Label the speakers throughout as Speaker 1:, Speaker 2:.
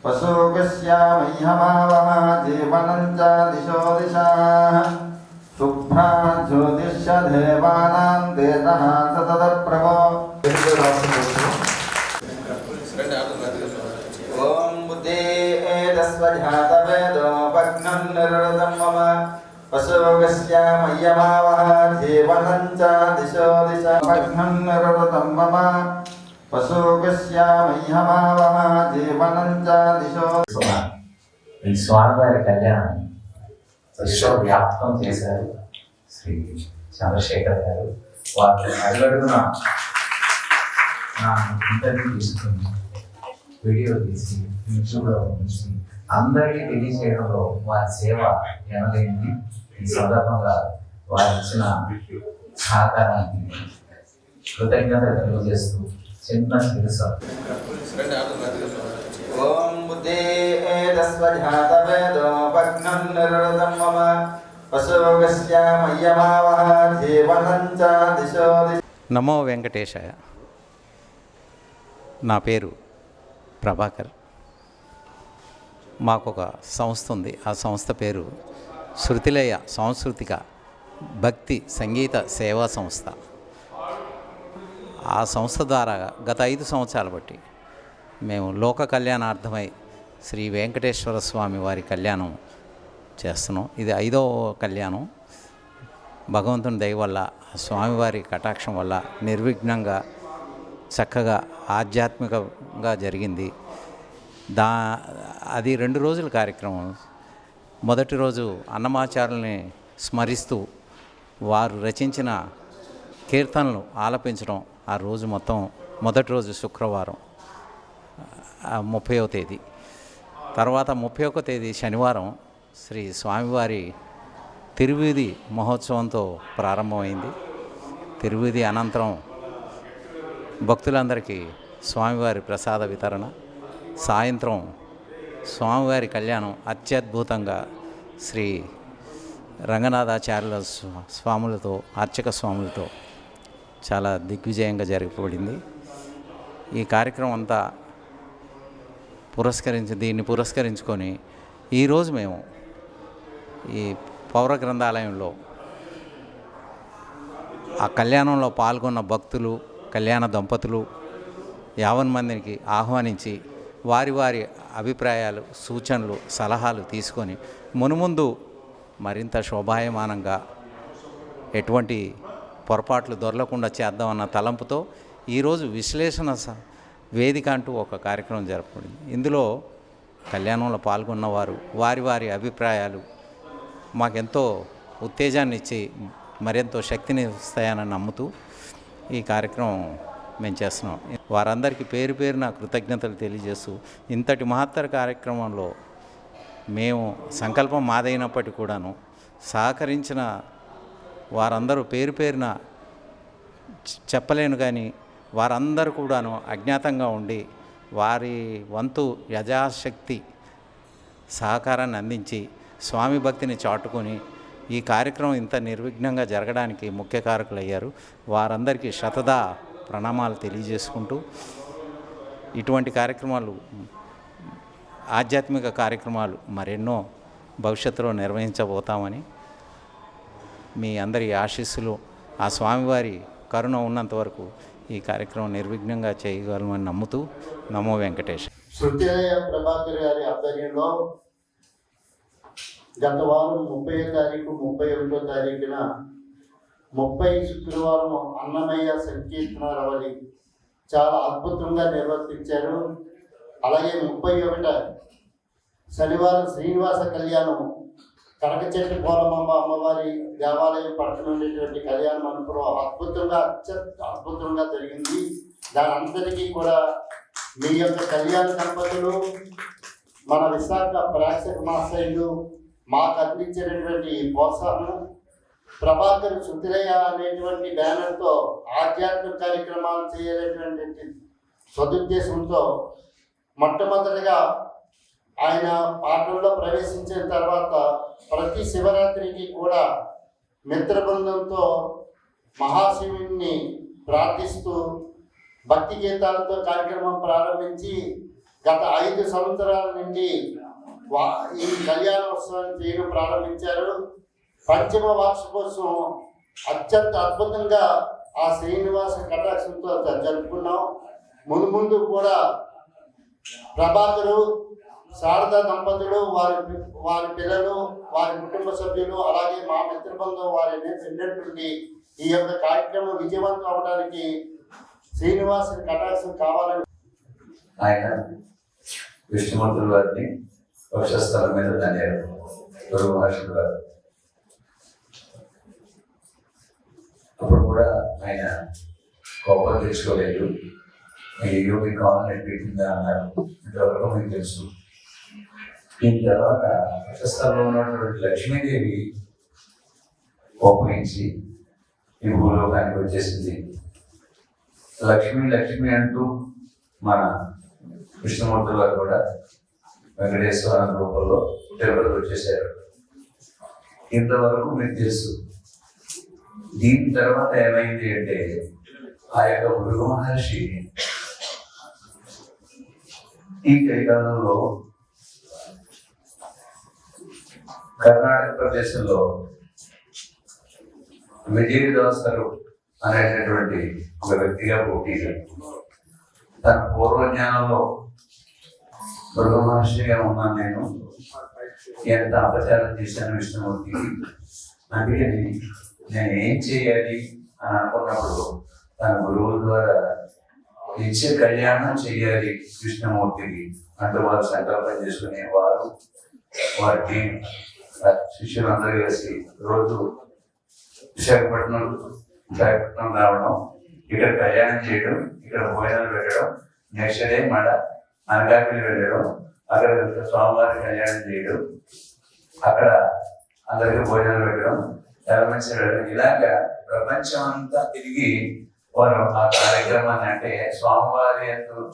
Speaker 1: पशुगस्यामह्यमावः जीवनं च दिशो दिशाः शुभ्रा ज्योतिष देवानां देतः सततप्रभो ॐ बुद्धे एतस्वजातवेदो भग्नं निरृतं मम पशुगस्यामह्यमावः जीवनं च दिशो दिशा भग्नं निरृतं मम पशुगस्यामह्यमावः जीवनं च दिशो
Speaker 2: ఈ స్వామివారి కళ్యాణం విశ్వవ్యాప్తం చేశారు శ్రీ చంద్రశేఖర్ గారు. వారు అడుగడుగున నా ఇంటర్వ్యూ తీసుకుని వీడియో తీసి యూట్యూబ్లో ఉంచి అందరికీ తెలియజేయడంలో వారి సేవ ఎనలేనిది. ఈ సందర్భంగా వారు ఇచ్చిన సహకారానికి కృతజ్ఞత తెలియజేస్తూ చిన్న శిరస్సు.
Speaker 1: ఓం బుద్ధే ఏతస్వజాతవేదో భగ్నం నిరృతం మమ పశుగస్యామయ్యమావః జీవనం చ దిశో దిశ.
Speaker 3: నమో వెంకటేశాయ. నా పేరు ప్రభాకర్. మాకొక సంస్థ ఉంది. ఆ సంస్థ పేరు శృతిలయ సాంస్కృతిక భక్తి సంగీత సేవా సంస్థ. ఆ సంస్థ ద్వారా గత 5 సంవత్సరాలు బట్టి మేము లోక కళ్యాణార్థమై శ్రీ వెంకటేశ్వర స్వామి వారి కళ్యాణం చేస్తున్నాం. ఇది 5వ కళ్యాణం. భగవంతుని దయ వల్ల స్వామివారి కటాక్షం వల్ల నిర్విఘ్నంగా చక్కగా ఆధ్యాత్మికంగా జరిగింది. అది 2 రోజుల కార్యక్రమం. మొదటి రోజు అన్నమాచారుల్ని స్మరిస్తూ వారు రచించిన కీర్తనలు ఆలపించడం. ఆ రోజు మొత్తం మొదటి రోజు శుక్రవారం 30వ తేదీ. తర్వాత 31వ తేదీ శనివారం శ్రీ స్వామివారి తిరువీధి మహోత్సవంతో ప్రారంభమైంది. తిరువీధి అనంతరం భక్తులందరికీ స్వామివారి ప్రసాద వితరణ. సాయంత్రం స్వామివారి కళ్యాణం అత్యద్భుతంగా శ్రీ రంగనాథాచార్యుల స్వాములతో అర్చక స్వాములతో చాలా దిగ్విజయంగా జరగబడింది. ఈ కార్యక్రమం అంతా దీన్ని పురస్కరించుకొని ఈరోజు మేము ఈ పౌర గ్రంథాలయంలో ఆ కళ్యాణంలో పాల్గొన్న భక్తులు, కళ్యాణ దంపతులు 50 మందికి ఆహ్వానించి వారి వారి అభిప్రాయాలు, సూచనలు, సలహాలు తీసుకొని మునుముందు మరింత శోభాయమానంగా ఎటువంటి పొరపాట్లు దొరలకుండా చేద్దామన్న తలంపుతో ఈరోజు విశ్లేషణ వేదిక అంటూ ఒక కార్యక్రమం జరపబడింది. ఇందులో కళ్యాణంలో పాల్గొన్నవారు వారి వారి అభిప్రాయాలు మాకెంతో ఉత్తేజాన్ని ఇచ్చి మరెంతో శక్తిని ఇస్తాయని నమ్ముతూ ఈ కార్యక్రమం మేము చేస్తున్నాం. వారందరికీ పేరు పేరున కృతజ్ఞతలు తెలియజేస్తూ ఇంతటి మహత్తర కార్యక్రమంలో మేము సంకల్పం మాదైనప్పటికీ కూడాను సహకరించిన వారందరూ పేరు పేరున చెప్పలేను, కానీ వారందరూ కూడాను అజ్ఞాతంగా ఉండి వారి వంతు యథాశక్తి సహకారాన్ని అందించి స్వామి భక్తిని చాటుకొని ఈ కార్యక్రమం ఇంత నిర్విఘ్నంగా జరగడానికి ముఖ్య కారకులయ్యారు. వారందరికీ శతదా ప్రణామాలు తెలియజేసుకుంటూ ఇటువంటి కార్యక్రమాలు, ఆధ్యాత్మిక కార్యక్రమాలు మరెన్నో భవిష్యత్తులో నిర్వహించబోతామని మీ అందరి ఆశీస్సులు, ఆ స్వామివారి కరుణ ఉన్నంత వరకు ఈ కార్యక్రమం నిర్విఘ్నంగా చేయగలమని నమ్ముతూ నమో వెంకటేశ్.
Speaker 4: శృతిలయ ప్రభాకర్ గారి ఆధ్వర్యంలో గత వారం 30వ తారీఖు 31వ తారీఖున 30 శుక్రవారం అన్నమయ్య సంకీర్తన రవళి చాలా అద్భుతంగా నిర్వర్తించారు. అలాగే 31 శనివారం శ్రీనివాస కళ్యాణం కనకచెట్టు పోలమ్మ అమ్మవారి దేవాలయం పక్కన ఉండేటువంటి కళ్యాణ మండపంలో అద్భుతంగా జరిగింది. దాని అంతటికీ కూడా మీ యొక్క కళ్యాణ దంపతులు, మన విశాఖ ప్రేక్షక మాస్టర్లు మాకు అందించినటువంటి ప్రోత్సాహం, ప్రభాకర్ శృతిలయ అనేటువంటి బ్యానర్తో ఆధ్యాత్మిక కార్యక్రమాలు చేయాలనేటువంటి సదుద్దేశంతో మొట్టమొదటిగా ఆయన పాటల్లో ప్రవేశించిన తర్వాత ప్రతి శివరాత్రికి కూడా మిత్ర బృందంతో మహాశివుణ్ణి ప్రార్థిస్తూ భక్తి గీతాలతో కార్యక్రమం ప్రారంభించి గత 5 సంవత్సరాల నుండి ఈ కళ్యాణోత్సవాన్ని చేయడం ప్రారంభించారు. పంచమ వార్షికోత్సవం అత్యంత అద్భుతంగా ఆ శ్రీనివాస కటాక్షంతో జరుపుకున్నాం. ముందు కూడా ప్రభాకరు శారదా దంపతులు వారి పిల్లలు వారి కుటుంబ సభ్యులు అలాగే మా మిత్ర బృందం వారి ఎన్నట్టుండి ఈ యొక్క కార్యక్రమం విజయవంతం అవడానికి శ్రీనివాసుని కటాక్షం కావాలని
Speaker 2: ఆయన విష్ణుమూర్తుల వారిని వక్షస్థలం మీద ధన్యారు గురువు మహర్షులు గారు. అప్పుడు కూడా ఆయన కోపం తెచ్చుకోలేదు. అయ్యో మీకు కావాలని పెట్టిందా అన్నారు. ఇంతవరకు మీకు తెలుసు. దీని తర్వాత వక్షస్థలంలో ఉన్నటువంటి లక్ష్మీదేవి కోపగించి ఈ భూలోకానికి వచ్చేసింది. లక్ష్మి అంటూ మన విష్ణుమూర్తులు గారు కూడా వెంకటేశ్వర రూపంలో తిరుపతికి వచ్చేసారు. ఇంతవరకు మీకు తెలుసు. దీని తర్వాత ఏమైంది అంటే ఆ యొక్క భృగు మహర్షి ఈ కలికాలంలో కర్ణాటక ప్రదేశంలో విజయదాస్ గారు అనేటటువంటి ఒక వ్యక్తిగా పోటీ తన పూర్వజ్ఞానంలో భృగు మహర్షిగా ఉన్నాను, నేను ఎంత అపచారం చేశాను విష్ణుమూర్తికి, అందుకని నేను ఏం చేయాలి అని అనుకున్నప్పుడు తన గురువు ద్వారా నిత్య కళ్యాణం చేయాలి విష్ణుమూర్తికి అంటూ వారు సంకల్పం చేసుకునే వారు వారి టీం శిష్యులందరూ కలిసి రోజు విశాఖపట్నం రావడం, ఇక్కడ కళ్యాణం చేయడం, ఇక్కడ భోజనాలు పెట్టడం, నెక్స్ట్ డే మళ్ళా అనకాపల్లి వెళ్ళడం, అక్కడ స్వామివారి కళ్యాణం చేయడం, అక్కడ అందరికీ భోజనాలు పెట్టడం, మంచి వెళ్ళడం, ఇలాగా ప్రపంచం అంతా తిరిగి వారు ఆ కార్యక్రమాన్ని అంటే స్వామివారి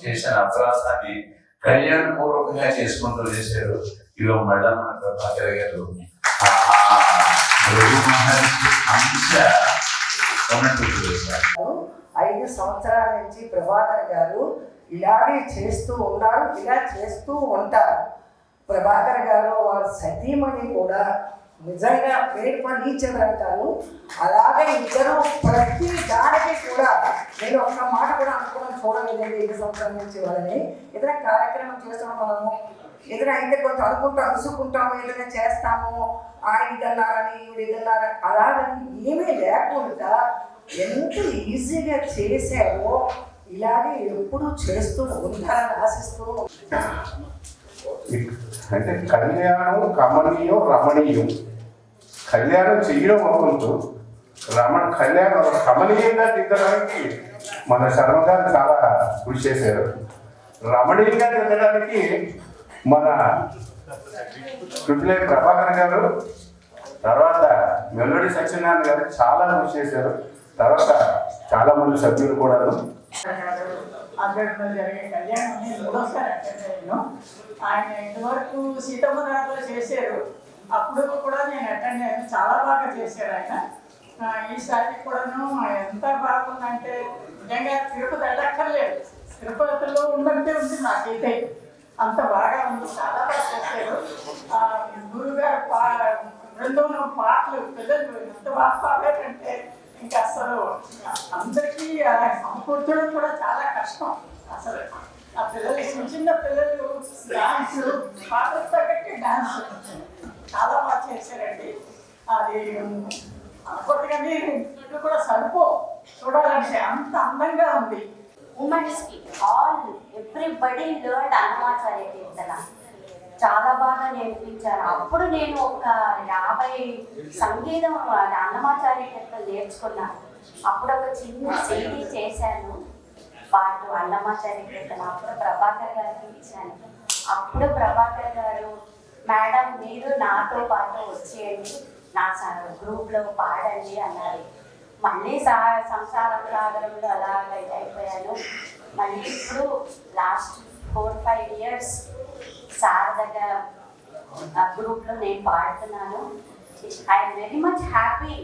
Speaker 2: చేసిన అపరాధాన్ని కళ్యాణ పూర్వకంగా చేసుకుంటూ చేశారు. ఇవి మళ్ళా మన ప్రభాకర్ గారు అంశ ఉన్నట్టు చేశారు.
Speaker 5: 5 సంవత్సరాల నుంచి ప్రభాకర్ గారు ఇలాగే చేస్తూ ఉన్నారు, ఇలా చేస్తూ ఉంటారు. ప్రభాకర్ గారు వారి సతీమణి కూడా నిజంగా పేరు పని ఈచర్ అంటారు. అలాగే ఇద్దరు ప్రతి దానికి కూడా నేను ఒక్క మాట కూడా అనుకోవడం చూడలేదండి 5 సంవత్సరాల నుంచి వాళ్ళని. ఏదైనా కార్యక్రమం చేస్తున్నాం మనము, ఏదైనా అయితే కొంచెం అనుకుంటాం అనుసుకుంటాము, ఏదైనా చేస్తాము, ఇది అన్నారని ఇది అన్నారని అలాగని ఏమీ లేకుండా ఎంత ఈజీగా చేశారో ఇలాగే ఎప్పుడు చేస్తూ ఉంటారని ఆశిస్తూ.
Speaker 6: అంటే కళ్యాణం కమనీయం రమణీయం. కళ్యాణం చేయడం అనుకుంటూ కళ్యాణం కమనీయంగా దిద్దడానికి మన శర్మ గారు చాలా కృషి చేశారు. రమణీయంగా దిద్దడానికి మన కృతిలే ప్రభాకర్ గారు, తర్వాత మెల్లడి సత్యనారాయణ గారు చాలా కృషి చేశారు. తర్వాత చాలా మంది సభ్యులు కూడా
Speaker 7: అక్కడ జరిగే కళ్యాణం నేను 3వసారి అటెండ్ అయ్యాను. ఆయన ఇంతవరకు సీతమ్మ దాంట్లో చేశారు, అప్పుడు కూడా నేను అటెండ్ అయ్యాను. చాలా బాగా చేశారు ఆయన. ఈసారి కూడాను ఎంత బాగుందంటే నిజంగా తిరుపతి వెళ్ళక్కర్లేదు, తిరుపతిలో ఉన్నట్టే ఉంది నాకైతే. అంత బాగా ఉంది, చాలా బాగా చేశారు. గురుగారు రెండోనో పాటలు పిల్లలు ఎంత బాగా పాడారంటే ఇంకా అసలు అందరికీ సమకూర్చడం కూడా చాలా కష్టం. అసలు ఆ పిల్లలు చిన్న పిల్లలు డాన్స్ పాటలు తగ్గట్టు డాన్స్ చాలా బాగా చేశారండి. అది అనుకోగానే ఇట్లు కూడా సరిపో చూడాలంటే అంత అందంగా ఉంది.
Speaker 8: ఉమెన్స్కి ఎవ్రీబడి లెర్న్డ్ అన్నమాచార్య కీర్తన చాలా బాగా నేర్పించారు. అప్పుడు నేను ఒక 50 సంగీతం అన్నమాచార్య కీర్తన నేర్చుకున్నాను. అప్పుడు ఒక చిన్న CD చేశాను పాటు అన్నమాచార్య కీర్తన. అప్పుడు ప్రభాకర్ గారికి ఇచ్చాను. అప్పుడు ప్రభాకర్ గారు, మేడం మీరు నాతో పాటు వచ్చేయండి, నా గ్రూప్లో పాడండి అన్నారు. మళ్ళీ సంసారం సాగరంలో అలాగ అయిపోయాను. మళ్ళీ ఇప్పుడు లాస్ట్ 4-5 ఇయర్స్ శారదగా గ్రూప్లో నేను పాడుతున్నాను. I am very much happy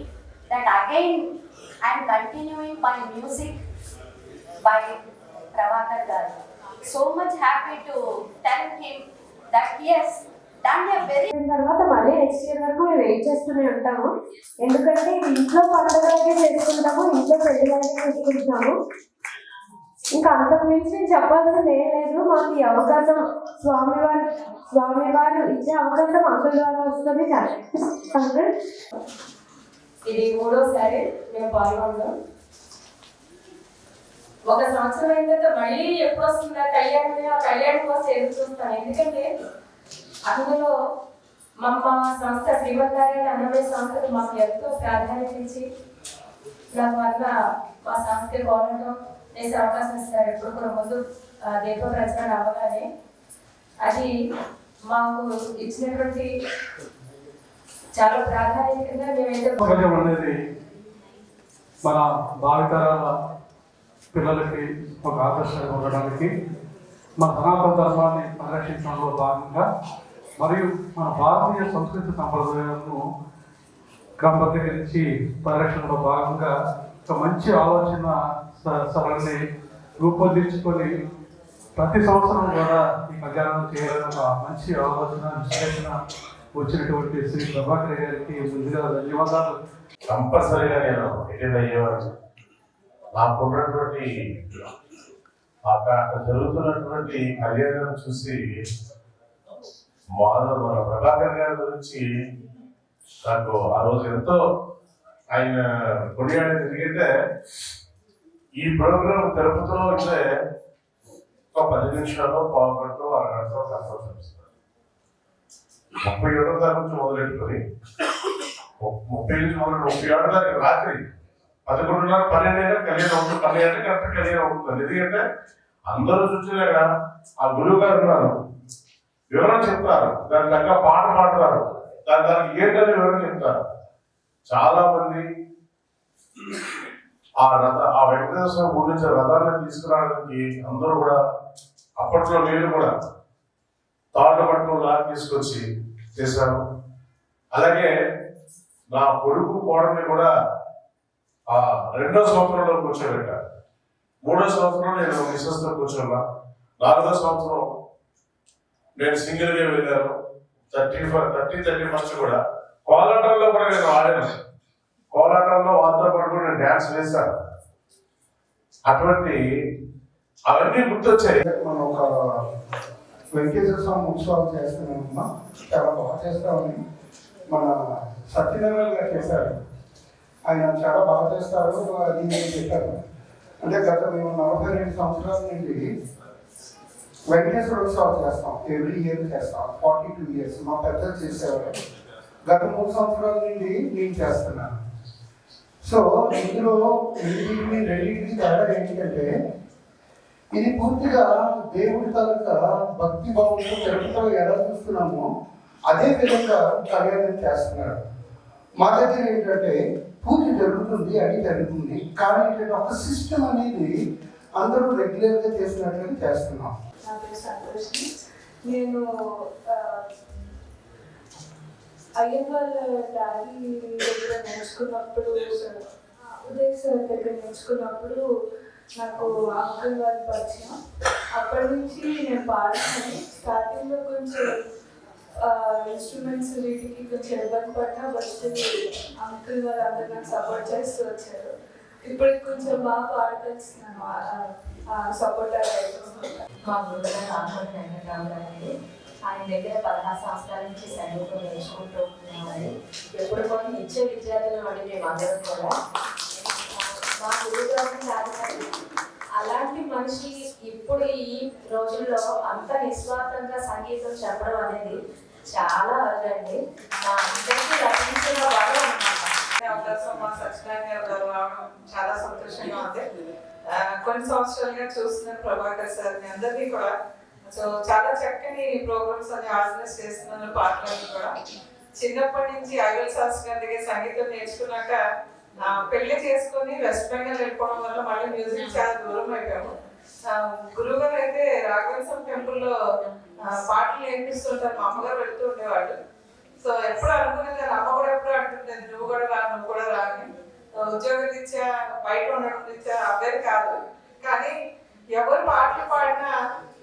Speaker 8: that again I am continuing my music by Prabhakar garu. So much happy to tell him that he has done a very.
Speaker 9: తర్వాత మళ్ళీ నెక్స్ట్ ఇయర్ వరకు మేము wait చేస్తూనే ఉంటాము. ఎందుకంటే ఇది ఇంట్లో పండుగలాగే చేసుకుంటాము, ఇంట్లో పెళ్ళిలాగే చేసుకుంటాము. ఇంకా అంతకు మించి నేను చెప్పాల్సింది ఏం లేదు. మాకు ఈ అవకాశం స్వామివారు ఇచ్చే అవకాశం అంకుల్ ద్వారా వస్తుంది. అంకుల్, ఇది 3వసారి మేము పాల్గొన్నాం. ఒక సంవత్సరం అయిన తర్వాత మళ్ళీ ఎప్పుడు వస్తుందా కళ్యాణం, ఆ కళ్యాణం కోసం ఎదురు చూస్తాను. ఎందుకంటే అందులో మా సంస్థ శ్రీమన్నారాయణ అన్నమయ్య సంస్థకు మాకు ఎంతో ప్రాధాన్యత ఇచ్చి దాని వల్ల మా సంస్థ పోరాటం చేసే అవకాశం ఇస్తారు. ఎప్పుడు కూడా ముందు దీప ప్రచారం అవ్వగానే అది మాకు ఇచ్చినటువంటి చాలా ప్రాధాన్యతగా మేమైతే
Speaker 10: అనేది మన భావితరాల పిల్లలకి ఒక ఆదర్శంగా ఉండడానికి, మన సనాతన ధర్మాన్ని పరిరక్షించడంలో భాగంగా మరియు మన భారతీయ సంస్కృతి సంప్రదాయాలను క్రమబద్ధీకరించి పరిరక్షణలో భాగంగా ఒక మంచి ఆలోచన సరళిని రూపొందించుకొని ప్రతి సంవత్సరం కూడా ఈ కళ్యాణం చేయాలని ఒక మంచి ఆలోచన విశ్లేషణ వచ్చినటువంటి శ్రీ ప్రభాకర్ గారికి ముందుగా ధన్యవాదాలు.
Speaker 2: కంపల్సరీగా నేను అటెండ్ అయ్యేవాడు. నాకున్నటువంటి అక్కడ జరుగుతున్నటువంటి కళ్యాణం చూసి మన ప్రభాకర్ గారి గురించి నాకు ఆ రోజు ఎంతో ఆయన కొనియాడేది. ఎందుకంటే ఈ ప్రోగ్రాం తిరుపతిలో అయితే ఒక 10 నిమిషాల్లో పావుగంటలో అరగంటలో కంట్రోల్ చేస్తారు. 30 ఏళ్ళ దాకా నుంచి మొదలెట్టుకొని 30 నుంచి మొదలు 30 ఏళ్ళ దాకా రాత్రి 11:30 12 కళ్యాణం అవుతుంది. 12 కరెక్ట్ కళ్యాణం అవుతుంది. ఎందుకంటే అందరూ చూసినాక ఆ గురువు గారు ఉన్నారు, వివరణ చెప్తారు, దాని తగ్గ పాట పాడతారు, దానికి ఏంటనే వివరణ చెప్తారు. చాలా మంది ఆ వెంకటేశ్వర గుడి నుంచి రథాన్ని తీసుకురావడానికి అందరూ కూడా అప్పట్లో నేను కూడా తాడు పట్టు లాగా తీసుకొచ్చి చేశాను. అలాగే నా కొడుకు కోడని కూడా ఆ 2వ సంవత్సరంలో కూర్చోబెట్టాను. 3వ సంవత్సరం నేను మిస్సెస్తో కూర్చున్నా. 4వ సంవత్సరం నేను సింగిల్గా వెళ్ళాను. 31st కూడా కోలాటంలో కూడా నేను ఆడాను. కోలాటంలో వాళ్ళతో పాటు నేను డ్యాన్స్ వేశాను. అటువంటి అవన్నీ గుర్తొచ్చాయి.
Speaker 11: మనం ఒక వెంకటేశ్వర స్వామి ఉత్సవాలు చేస్తున్నామమ్మా, చాలా బాగా చేస్తామని మన సత్యనారాయణ గారు చేశారు. ఆయన చాలా బాగా చేస్తారు అది నేను చెప్పాను. అంటే గత మేము 42 సంవత్సరాల నుండి వెంకటేశ్వర ఉత్సవాలు చేస్తాం. ఎవ్రీ ఇయర్ చేస్తాం. 42 years మా పెద్దలు చేసేవారు. గత 3 సంవత్సరాల నుండి నేను చేస్తున్నాను. సో ఇందులో రెండింటికి తేడా ఏంటంటే ఇది పూర్తిగా దేవుడి తాలూకా భక్తి భావంతో తిరుపతిలో ఎలా చూస్తున్నామో అదే విధంగా కళ్యాణం చేస్తున్నారు. మా దగ్గర ఏంటంటే పూజ జరుగుతుంది, అది జరుగుతుంది, కానీ ఏంటంటే ఒక సిస్టమ్ అనేది అందరూ రెగ్యులర్గా చేసినట్లుగా చేస్తున్నాం.
Speaker 9: నేను అయ్యవాళ్ళ డాడీ దగ్గర నేర్చుకున్నప్పుడు, ఉదయ్ సార్ దగ్గర నేర్చుకున్నప్పుడు నాకు అంకుల్ వాళ్ళు పరిచయం. అప్పటి నుంచి నేను పాడుతాను. స్టార్టింగ్లో కొంచెం ఇన్స్ట్రుమెంట్స్ వీటికి కొంచెం ఇబ్బంది పడినా ఫస్ట్ అంకుల్ వాళ్ళు అందరూ నాకు సపోర్ట్ చేస్తూ వచ్చారు. ఇప్పటికి కొంచెం బాగా పాడగలుస్తున్నాను. సపోర్ట్
Speaker 12: మా గురువుగారు ఆంధ్ర వెంకటరామరావు, ఆయన దగ్గర 16 సంవత్సరాల నుంచి సంగీతం నేర్చుకుంటూ ఉన్నామని ఎప్పుడు కూడా ఇచ్చే విద్యార్థులు అని మేము అందరం కూడా మా గురువుగారిని కాదు. అలాంటి మనిషి ఇప్పుడు ఈ రోజుల్లో అంత నిస్వార్థంగా సంగీతం చెప్పడం అనేది చాలా అరుదండి. మా అందరికీ రచించిన వాళ్ళు
Speaker 7: అవకాశం మా సత్యనారాయణ గారు రావడం చాలా సంతోషంగా ఉంది. కొన్ని సంవత్సరాలుగా చూస్తున్న ప్రభాకర్ సార్ని అందరినీ కూడా సో చాలా చక్కని ప్రోగ్రామ్స్ అన్ని ఆర్గనైజ్ చేస్తున్నాను. పాటలన్నీ కూడా చిన్నప్పటి నుంచి ఐవల్ శాస్త్రి గారి దగ్గర సంగీతం నేర్చుకున్నాక పెళ్లి చేసుకొని వెస్ట్ బెంగాల్ వెళ్ళిపోవడం వల్ల మళ్ళీ మ్యూజిక్ చాలా దూరం అయిపోయాము. గురువు గారు అయితే రాఘవేశ్వరం టెంపుల్లో పాటలు నేర్పిస్తుంటారు. మా అమ్మగారు వెళ్తూ ఉండేవాళ్ళు.
Speaker 13: సో ఎప్పుడు అనుకునేది అమ్మ కూడా ఎప్పుడు అంటుంటుంది నువ్వు కూడా రా నువ్వు కూడా రా అని. ఉద్యోగ రీత్యా బయట ఉండడం రీత్యా అవ్వేది కాదు. కానీ ఎవరు పాటలు పాడినా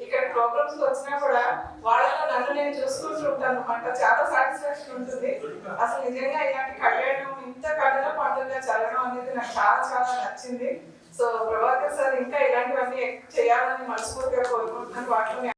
Speaker 13: ఇక్కడ ప్రోగ్రామ్స్ వచ్చినా కూడా వాళ్ళలో నన్ను నేను చూసుకుంటూ ఉంటాను అనమాట. చాలా సాటిస్ఫాక్షన్ ఉంటుంది. అసలు నిజంగా ఇలాంటి కళ్యాణం ఇంత కళ్యాణ పండుగగా జరగడం అనేది నాకు చాలా చాలా నచ్చింది. సో ప్రభాకర్ సార్ ఇంకా ఇలాంటివన్నీ చేయాలని మనస్ఫూర్తిగా కోరుకుంటున్నాను. వాటిలో